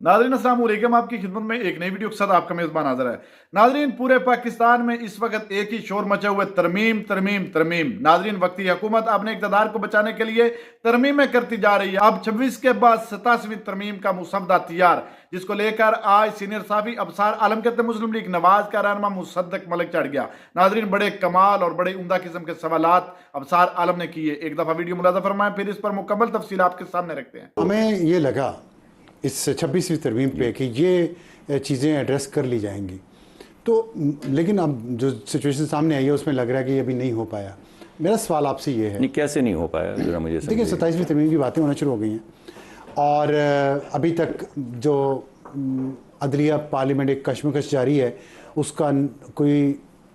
नाज़रीन अस्सलाम वालेकुम, आपकी खिदमत में एक नई वीडियो के साथ आपका मेज़बान हाज़िर है। नाज़रीन, पूरे पाकिस्तान में इस वक्त एक ही शोर मचा हुआ है, तरमीम तरमीम तरमीम। नाज़रीन, वक्ती हुकूमत अपने इक़्तिदार को बचाने के लिए तरमीमें करती जा रही है। अब 26 के बाद 87वीं तरमीम का मुसद्दा तैयार, जिसको लेकर आज सीनियर साफ़ी अबसार आलम कहते मुस्लिम लीग नवाज का रहनुमा मुसद्दक मलिक चढ़ गया। नाज़रीन, बड़े कमाल और बड़े उम्दा किस्म के सवालात अबसार आलम ने किए। एक दफ़ा वीडियो मुलाज़ा फरमाएं, फिर इस पर मुकम्मल तफसील आपके सामने रखते हैं। हमें ये लगा इस 26वीं तरमीम पे कि ये चीज़ें एड्रेस कर ली जाएंगी, तो लेकिन अब जो सिचुएशन सामने आई है उसमें लग रहा है कि ये अभी नहीं हो पाया। मेरा सवाल आपसे ये है, नहीं कैसे नहीं हो पाया, जरा मुझे देखिए 27वीं तरमीम की बातें होना शुरू हो गई हैं और अभी तक जो अदलिया पार्लियामेंट एक कशमकश जारी है उसका कोई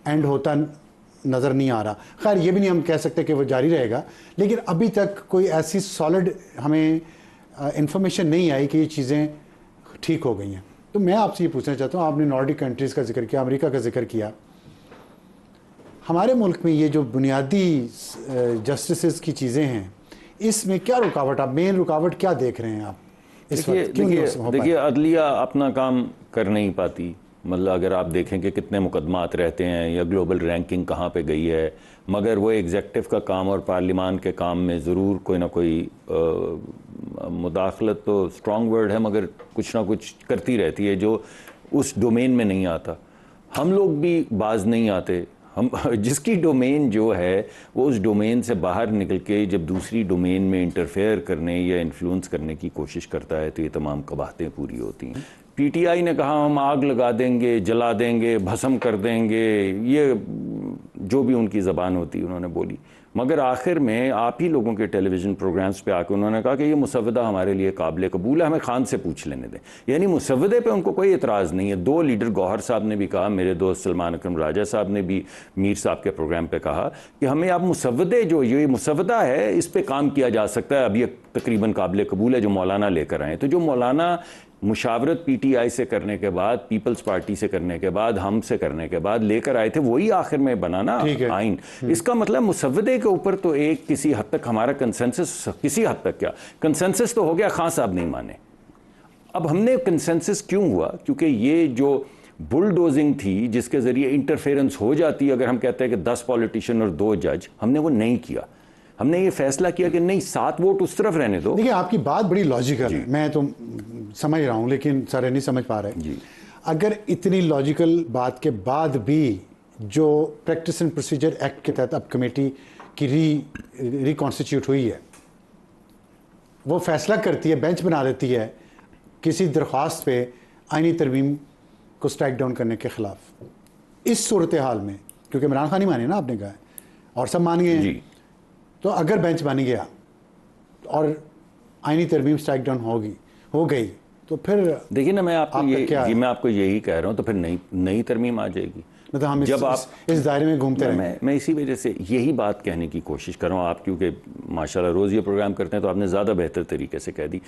एंड होता नज़र नहीं आ रहा। खैर ये भी नहीं हम कह सकते कि वो जारी रहेगा, लेकिन अभी तक कोई ऐसी सॉलिड हमें इंफॉर्मेशन नहीं आई कि ये चीज़ें ठीक हो गई हैं। तो मैं आपसे ये पूछना चाहता हूँ, आपने नॉर्डिक कंट्रीज़ का जिक्र किया, अमेरिका का जिक्र किया, हमारे मुल्क में ये जो बुनियादी जस्टिस की चीज़ें हैं इसमें क्या रुकावट, आप मेन रुकावट क्या देख रहे हैं आप इस वक्त? देखिए अदलिया अपना काम कर नहीं पाती। मतलब अगर आप देखें कि कितने मुकदमात रहते हैं या ग्लोबल रैंकिंग कहाँ पे गई है, मगर वो एग्जेक्टिव का काम और पार्लियामान के काम में ज़रूर कोई ना कोई मुदाखलत तो स्ट्रॉन्ग वर्ड है, मगर कुछ ना कुछ करती रहती है जो उस डोमेन में नहीं आता। हम लोग भी बाज नहीं आते। हम जिसकी डोमेन जो है वो उस डोमेन से बाहर निकल के जब दूसरी डोमेन में इंटरफेयर करने या इन्फ्लुएंस करने की कोशिश करता है तो ये तमाम कबाहतें पूरी होती हैं। पीटीआई ने कहा हम आग लगा देंगे, जला देंगे, भस्म कर देंगे, ये जो भी उनकी ज़बान होती है उन्होंने बोली, मगर आखिर में आप ही लोगों के टेलीविज़न प्रोग्राम्स पे आके उन्होंने कहा कि ये मुसव्वदा हमारे लिए काबिल कबूल है, हमें खान से पूछ लेने दें। यानी मुसव्वदे पे उनको कोई एतराज़ नहीं है। दो लीडर गौहर साहब ने भी कहा, मेरे दोस्त सलमान अकरम राजा साहब ने भी मीर साहब के प्रोग्राम पे कहा कि हमें अब मुसव्वदे जो ये मुसव्वदा है इस पर काम किया जा सकता है, अब ये तकरीबन काबिल कबूल है जो मौलाना लेकर आए। तो जो मौलाना मुशावरत पीटीआई से करने के बाद, पीपल्स पार्टी से करने के बाद, हम से करने के बाद लेकर आए थे, वही आखिर में बना ना आइन। इसका मतलब मुसव्वदे के ऊपर तो एक किसी हद तक हमारा कंसेंसस, किसी हद तक क्या कंसेंसस तो हो गया, खान साहब नहीं माने। अब हमने कंसेंसस क्यों हुआ? क्योंकि ये जो बुलडोजिंग थी जिसके जरिए इंटरफेरेंस हो जाती, अगर हम कहते हैं कि 10 पॉलिटिशियन और 2 जज, हमने वो नहीं किया। हमने ये फैसला किया कि नहीं, 7 वोट उस तरफ रहने दो। देखिए आपकी बात बड़ी लॉजिकल है, मैं तो समझ रहा हूँ, लेकिन सारे नहीं समझ पा रहे जी। अगर इतनी लॉजिकल बात के बाद भी जो प्रैक्टिस एंड प्रोसीजर एक्ट के तहत अब कमेटी की रिकॉन्स्टिट्यूट हुई है, वो फैसला करती है, बेंच बना देती है किसी दरख्वास्त पे आईनी तरमीम को स्ट्राइक डाउन करने के खिलाफ, इस सूरत हाल में, क्योंकि इमरान खान ही माने ना, आपने कहा और सब मान गए हैं, तो अगर बेंच बन गया और आईनी तरमीम स्ट्राइक डाउन हो गई तो फिर देखिए ना, मैं आपको यही कह रहा हूँ, तो फिर नई तरमीम आ जाएगी। मतलब हम जब आप इस दायरे में घूमते हैं, मैं इसी वजह से यही बात कहने की कोशिश कर रहा हूँ। आप क्योंकि माशाल्लाह रोज़ ये प्रोग्राम करते हैं तो आपने ज़्यादा बेहतर तरीके से कह दी।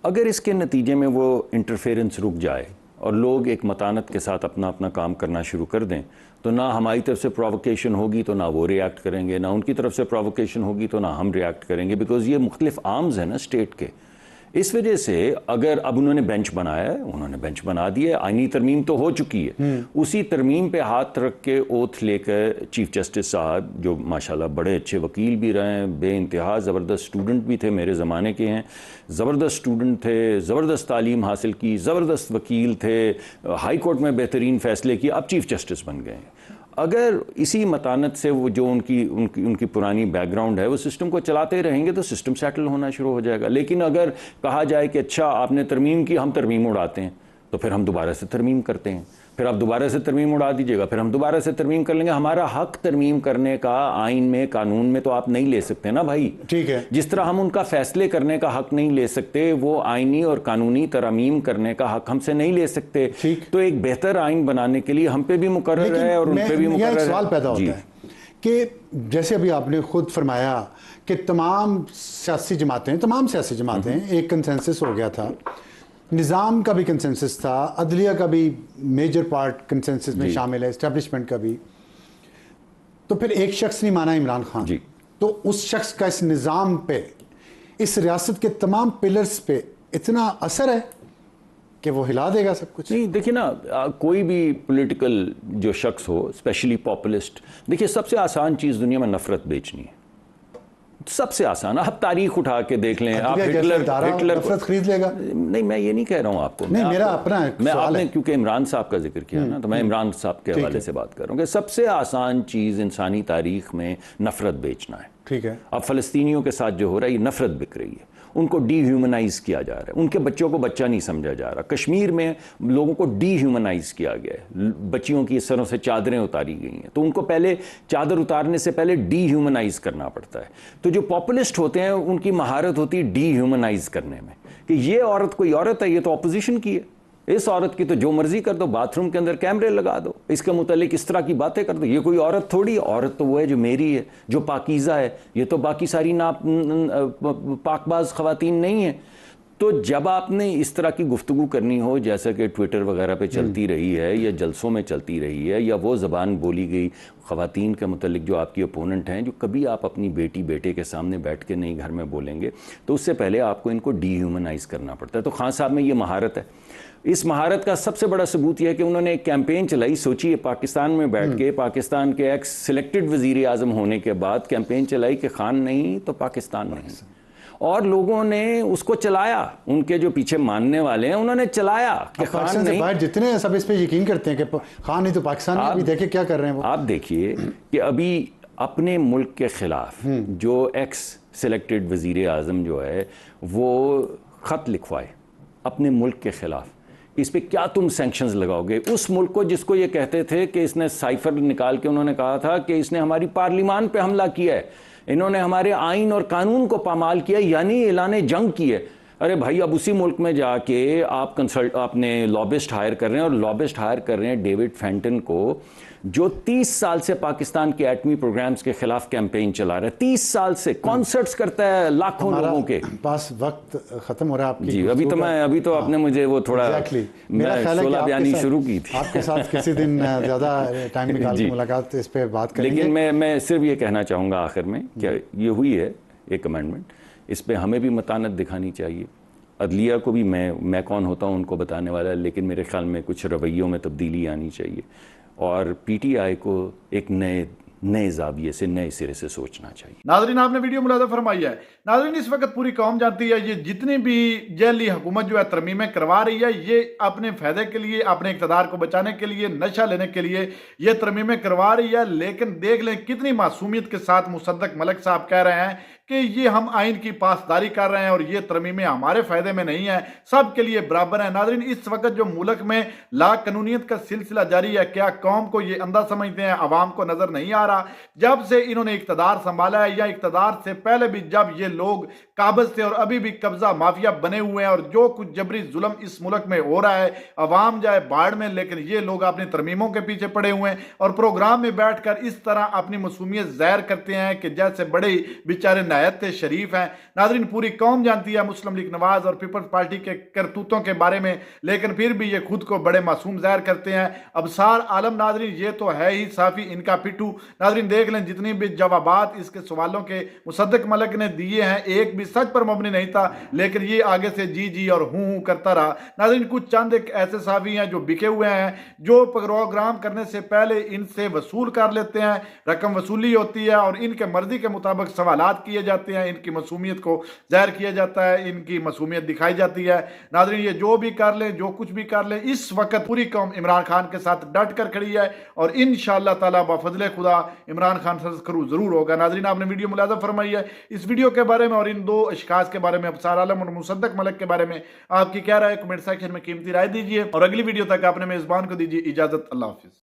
अगर इसके नतीजे में वो इंटरफेरेंस रुक जाए और लोग एक मतानत के साथ अपना अपना काम करना शुरू कर दें, तो ना हमारी तरफ से प्रोवोकेशन होगी तो ना वो रिएक्ट करेंगे, ना उनकी तरफ से प्रोवोकेशन होगी तो ना हम रिएक्ट करेंगे, बिकॉज ये मुख्तलिफ आर्म्स हैं ना स्टेट के। इस वजह से अगर अब उन्होंने बेंच बनाया है, उन्होंने बेंच बना दिया, आईनी तरमीम तो हो चुकी है, उसी तरमीम पे हाथ रख के ओथ लेकर चीफ जस्टिस साहब, जो माशाल्लाह बड़े अच्छे वकील भी रहे हैं, बेइंतहा ज़बरदस्त स्टूडेंट भी थे, मेरे ज़माने के हैं, ज़बरदस्त स्टूडेंट थे, ज़बरदस्त तालीम हासिल की, ज़बरदस्त वकील थे, हाई कोर्ट में बेहतरीन फ़ैसले किए, अब चीफ जस्टिस बन गए हैं। अगर इसी मतानत से वो जो उनकी पुरानी बैकग्राउंड है वो सिस्टम को चलाते रहेंगे तो सिस्टम सेटल होना शुरू हो जाएगा। लेकिन अगर कहा जाए कि अच्छा आपने तरमीम की, हम तरमीम उड़ाते हैं, तो फिर हम दोबारा से तरमीम करते हैं, फिर आप दोबारा से तरमीम उड़ा दीजिएगा, फिर हम दोबारा से तरमीम कर लेंगे। हमारा हक तरमीम करने का आइन में, कानून में तो आप नहीं ले सकते ना भाई, ठीक है। जिस तरह हम उनका फैसले करने का हक नहीं ले सकते, वो आइनी और कानूनी तरमीम करने का हक हमसे नहीं ले सकते। तो एक बेहतर आइन बनाने के लिए हम पे भी मुकर्रर है और उन पे भी मुकर्रर है। सवाल पैदा होता है कि जैसे अभी आपने खुद फरमाया कि तमाम सियासी जमातें एक कंसेंसस हो गया था, निज़ाम का भी कंसेंसस था, अदलिया का भी मेजर पार्ट कंसेंसस में शामिल है, एस्टेब्लिशमेंट का भी, तो फिर एक शख्स नहीं माना इमरान खान, तो उस शख्स का इस निज़ाम पे, इस रियासत के तमाम पिलर्स पे इतना असर है کہ وہ ہلا دے گا سب کچھ؟ نہیں دیکھیے نا، کوئی بھی پولیٹیکل جو شخص ہو، اسپیشلی پاپولسٹ، دیکھیے سب سے آسان چیز دنیا میں نفرت بیچنی ہے، سب سے آسان. آپ تاریخ اٹھا کے دیکھ لیں، آپ ہٹلر نفرت خرید لے گا. نہیں میں یہ نہیں کہہ رہا ہوں آپ کو، نہیں میرا اپنا آپ نے کیونکہ عمران صاحب کا ذکر کیا نا، تو میں عمران صاحب کے حوالے سے بات کر رہا ہوں کہ سب سے آسان چیز انسانی تاریخ میں نفرت بیچنا ہے. ٹھیک ہے. اب فلسطینیوں کے ساتھ جو ہو رہا ہے، یہ نفرت بک رہی ہے، ان کو ڈی ہیومنائز کیا جا رہا ہے، ان کے بچوں کو بچہ نہیں سمجھا جا رہا. کشمیر میں لوگوں کو ڈی ہیومنائز کیا گیا ہے، بچیوں کی سروں سے چادریں اتاری گئی ہیں، تو ان کو پہلے چادر اتارنے سے پہلے ڈی ہیومنائز کرنا پڑتا ہے. تو جو پاپولسٹ ہوتے ہیں ان کی مہارت ہوتی ہے ڈی ہیومنائز کرنے میں، کہ یہ عورت کوئی عورت ہے، یہ تو اپوزیشن کی ہے، اس عورت کی تو جو مرضی کر دو، باتھ روم کے اندر کیمرے لگا دو، اس کے متعلق اس طرح کی باتیں کر دو، یہ کوئی عورت تھوڑی، عورت تو وہ ہے جو میری ہے، جو پاکیزہ ہے، یہ تو باقی ساری پاک باز خواتین نہیں ہیں. تو جب آپ نے اس طرح کی گفتگو کرنی ہو، جیسا کہ ٹویٹر وغیرہ پہ چلتی رہی ہے یا جلسوں میں چلتی رہی ہے، یا وہ زبان بولی گئی خواتین کے متعلق جو آپ کی اپوننٹ ہیں، جو کبھی آپ اپنی بیٹی بیٹے کے سامنے بیٹھ کے نہیں گھر میں بولیں گے، تو اس سے پہلے آپ کو ان کو ڈی ہیومنائز کرنا پڑتا ہے. تو خان صاحب میں یہ مہارت ہے. اس مہارت کا سب سے بڑا ثبوت یہ ہے کہ انہوں نے ایک کیمپین چلائی. سوچیے، پاکستان میں بیٹھ کے، پاکستان کے ایکس سلیکٹڈ وزیر اعظم ہونے کے بعد کیمپین چلائی کہ خان نہیں تو پاکستان نہیں، اور لوگوں نے اس کو چلایا. ان کے جو پیچھے ماننے والے ہیں انہوں نے چلایا کہ خان نہیں. باہر جتنے ہیں سب اس پہ یقین کرتے ہیں کہ خان نہیں تو پاکستان نہیں. ابھی دیکھیں کیا کر رہے ہیں وہ. آپ دیکھیے کہ ابھی اپنے ملک کے خلاف جو ایکس سلیکٹڈ وزیر اعظم جو ہے وہ خط لکھوائے اپنے ملک کے خلاف، اس پہ کیا تم سینکشنز لگاؤ گے؟ اس ملک کو جس کو یہ کہتے تھے کہ اس نے سائفر نکال کے انہوں نے کہا تھا کہ اس نے ہماری پارلیمان پہ حملہ کیا ہے، انہوں نے ہمارے آئین اور قانون کو پامال کیا، یعنی اعلان جنگ کی ہے. ارے بھائی، اب اسی ملک میں جا کے آپ نے لابسٹ ہائر کر رہے ہیں، اور لابسٹ ہائر کر رہے ہیں ڈیوڈ فینٹن کو، جو 30 سال سے پاکستان کے ایٹمی پروگرامز کے خلاف کیمپین چلا رہا ہے. 30 سال سے کانسرٹس کرتا ہے لاکھوں لوگوں کے. پاس وقت ختم ہو رہا ہے آپ کی. جی ابھی تو آپ نے مجھے وہ تھوڑا سولہ بیانی شروع کی تھی. آپ کے ساتھ کسی دن زیادہ ٹائم نکال کے ملاقات اس پہ بات کریں گے. لیکن میں صرف یہ کہنا چاہوں گا آخر میں کہ یہ ہوئی ہے ایک امینڈمنٹ، اس پہ ہمیں بھی متانت دکھانی چاہیے. عدلیہ کو بھی میں کون ہوتا ہوں ان کو بتانے والا، لیکن میرے خیال میں کچھ رویوں میں تبدیلی آنی چاہیے، اور پی ٹی آئی کو ایک نئے زاویے سے، نئے سرے سے سوچنا چاہیے. ناظرین، آپ نے ویڈیو ملاحظہ فرمائی ہے. ناظرین، اس وقت پوری قوم جانتی ہے یہ جتنی بھی جیلی حکومت جو ہے ترمیمیں کروا رہی ہے، یہ اپنے فائدے کے لیے، اپنے اقتدار کو بچانے کے لیے، نشہ لینے کے لیے یہ ترمیمیں کروا رہی ہے. لیکن دیکھ لیں کتنی معصومیت کے ساتھ مصدق ملک صاحب کہہ رہے ہیں کہ یہ ہم آئین کی پاسداری کر رہے ہیں اور یہ ترمیمیں ہمارے فائدے میں نہیں ہیں، سب کے لیے برابر ہیں. ناظرین، اس وقت جو ملک میں لا قانونیت کا سلسلہ جاری ہے، کیا قوم کو یہ اندھا سمجھتے ہیں؟ عوام کو نظر نہیں آ رہا؟ جب سے انہوں نے اقتدار سنبھالا ہے، یا اقتدار سے پہلے بھی جب یہ لوگ قابض تھے اور ابھی بھی قبضہ مافیا بنے ہوئے ہیں، اور جو کچھ جبری ظلم اس ملک میں ہو رہا ہے، عوام جائے باڑ میں، لیکن یہ لوگ اپنی ترمیموں کے پیچھے پڑے ہوئے ہیں اور پروگرام میں بیٹھ کر اس طرح اپنی معصومیت ظاہر کرتے ہیں کہ جیسے بڑے بیچارے نہایت شریف ہیں. ناظرین، پوری قوم جانتی ہے مسلم لیگ نواز اور پیپلز پارٹی کے کرتوتوں کے بارے میں، لیکن پھر بھی یہ خود کو بڑے معصوم ظاہر کرتے ہیں. ابصار عالم ناظرین، یہ تو ہے ہی صافی ان کا پٹھو. ناظرین دیکھ لیں جتنی بھی جوابات اس کے سوالوں کے مصدق ملک نے دیے ہیں، ایک بھی سچ پر مبنی نہیں تھا، لیکن یہ آگے سے جی اور ہوں کرتا رہا. ناظرین، کچھ چند ایک ایسے صحافی ہیں جو بکے ہوئے ہیں، جو پروگرام کرنے سے پہلے ان سے وصول کر لیتے ہیں، رقم وصولی ہوتی ہے اور ان کے مرضی کے مطابق سوالات کیے جاتے ہیں، ان کی معصومیت کو ظاہر کیا جاتا ہے، ان کی معصومیت دکھائی جاتی ہے. ناظرین، یہ جو بھی کر لیں، جو کچھ بھی کر لیں، اس وقت پوری قوم عمران خان کے ساتھ ڈٹ کر کھڑی ہے، اور انشاءاللہ تعالی بفضل خدا عمران خان سرخرو ضرور ہوگا. ناظرین، آپ نے ویڈیو ملاحظہ فرمائی ہے. اس ویڈیو کے بارے میں اور ان دو اشخاص کے بارے میں، ابصار عالم اور مصدق ملک کے بارے میں آپ کی کیا رائے؟ کمنٹ سیکشن میں قیمتی رائے دیجیے، اور اگلی ویڈیو تک اپنے میزبان کو دیجیے اجازت. اللہ حافظ.